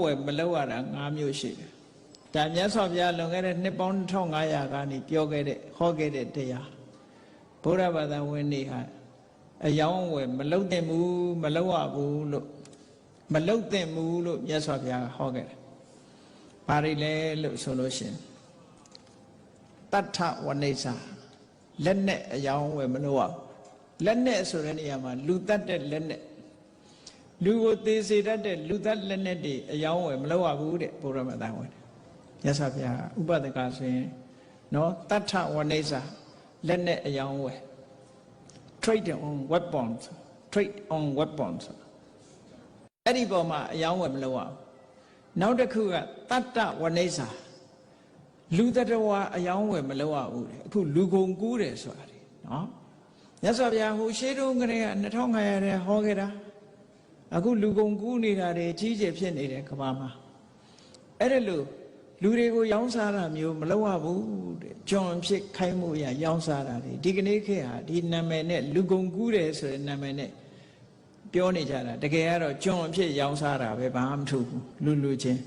ဝယ်မလုပ်ရတာ၅မျိုးရှိတယ်ဒါမြတ်စွာဘုရားလွန်ခဲ့တဲ့နှစ်ပေါင်း1500ကနေပြောခဲ့တဲ့ဟောခဲ့တဲ့တရားဗုဒ္ဓဘာသာဝင်တွေဟာအယောင်းဝယ်မလုပ်သင့်ဘူးမလုပ်ရဘူးလို့မလုပ်သင့်ဘူးလို့မြတ်စွာဘုရားဟောခဲ့တယ်ဘာတွေလဲလို့ဆိုလို့ရှိရင်တတ္ထဝနိစ္စလက်နဲ့အယောင်းဝယ်မလုပ်ရလက်နဲ့ဆိုတဲ့နေရာမှာလူတတ်တဲ့လက်နဲ့လူကိုသေစေတတ်တဲ့လူတတ်လက်နဲ့တွေအယောင်းဝယ်မလုပ်ရဘူးတဲ့ဘုရားမသာဝင်မြတ်စွာဘုရားဥပဒကဆိုရင်နော်တတ္ထဝနိစ္စလက်နဲ့အယောင်းဝယ် trade on weapons အဲ့ဒီပေါ်မှာအယောင်းဝယ်မလုပ်ရဘူးနောက်တစ်ခုကတတ္တဝနိစ္စလူတတဝါအယောင်းဝယ်မလုပ်ရဘူးတဲ့အခုလူကုန်ကူးတယ်ဆိုတာလေနော်မြတ်စွာဘုရားဟိုရှေးတုန်းကတည်းက2500တဲ့ဟောခဲ့တာအခုလူကုန်ကူးနေတာတွေကြီးကျယ်ဖြစ်နေတယ်ကမ္ဘာမှာအဲ့ဒါလို့လူတွေကိုရောင်းစားတာမျိုးမလုပ်ရဘူးတဲ့ကျွန်ဖြစ်ခိုင်းမှုရရောင်းစားတာတွေဒီကနေ့ခေတ်ဟာဒီနာမည်နဲ့လူကုန်ကူးတယ်ဆိုတဲ့နာမည်နဲ့ပြောနေကြတာတကယ်ကတော့ကျွန်ဖြစ်ရောင်းစားတာပဲဘာမှမထူးဘူးလူချင်း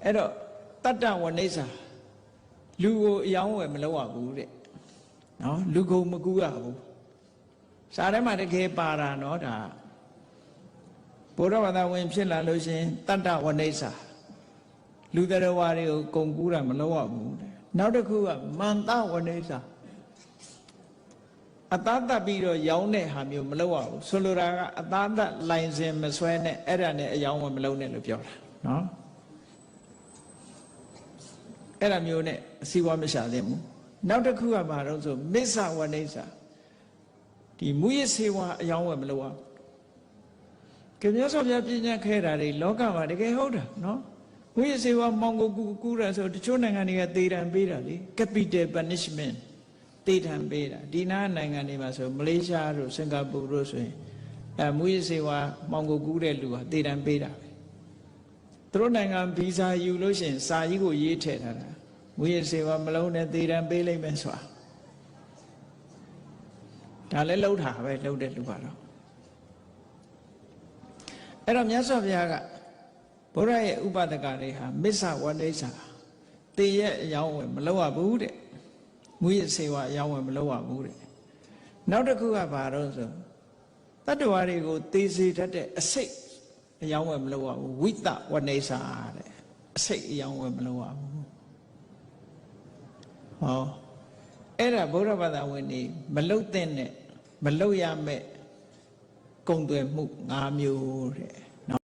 အဲ့တော့တတ္တဝနိစ္စလူကိုအယောင်းဝယ်မလုပ်ရဘူးတဲ့နော်လူကုန်မကူးရဘူးစာထဲမှာတကယ်ပါတာနော်ဒါဘုရားဘာသာဝင်ဖြစ်လာလို့ရှင်တတ္တဝနိစ္စလူတော်ဝါတွေကိုကုန်ကူးတာမလုပ်ရဘူးတဲ့နောက်တစ်ခုကမန္တဝနိစ္စအသားတတ်ပြီးတော့ရောင်းတဲ့ဟာမျိုးမလုပ်ရဘူးဆိုလိုတာကအသားတတ်လိုင်စင်မဆွဲနဲ့အဲ့ဒါနဲ့အယောင်းဝယ်မလုပ်နဲ့လို့ပြောတာနော်အဲ့ဒါမျိုးနဲ့အစည်းအဝါးမရှာသင့်ဘူးနောက်တစ်ခုကဘာလို့ဆိုမစ္ဆဝနိစ္စဒီမူရစေဝါအယောင်းဝယ်မလုပ်ရဘူးကြမြတ်စွာဘုရားပြညတ်ခဲ့တာတွေလောကမှာတကယ်ဟုတ်တာနော်မူရစေဝါမောင်ကိုကူးရဆိုတချို့နိုင်ငံတွေကသေဒဏ်ပေးတာလေ capital punishment သေဒဏ်ပေးတာဒီနားနိုင်ငံတွေမှာဆိုမလေးရှားတို့စင်ကာပူတို့ဆိုရင်မူရစေဝါမောင်ကိုကူးတဲ့လူဟာသေဒဏ်ပေးတာပဲသူတို့နိုင်ငံဗီဇာယူလို့ရှိရင်စာကြီးကိုရေးထည့်ထားတာမူရစေဝါမလုံးနဲ့သေဒဏ်ပေးလိုက်မယ်ဆိုတာဒါလည်းလှုပ်တာပဲလှုပ်တဲ့လူကတော့အဲ့တော့မြတ်စွာဘုရားကဘုရားရဲ့ဥပဒကတွေဟာမစ္ဆဝနိစ္စသေရဲ့အယောင်းဝယ်မလုပ်ရဘူးတဲ့မူရစေဝါအယောင်းဝယ်မလုပ်ရဘူးတဲ့နောက်တစ်ခုကဘာတော့ဆိုတတ္တဝါတွေကိုသေစေတတ်တဲ့အစိတ်အယောင်းဝယ်မလုပ်ရဘူးဝိတဝနိစ္စတဲ့အစိတ်အယောင်းဝယ်မလုပ်ရဘူးဟောအဲ့ဒါဘုရားဘာသာဝင်တွေမလုပ်တဲ့နဲ့မလုပ်ရမဲ့ကုံသွယ်မှု၅မျိုးတဲ့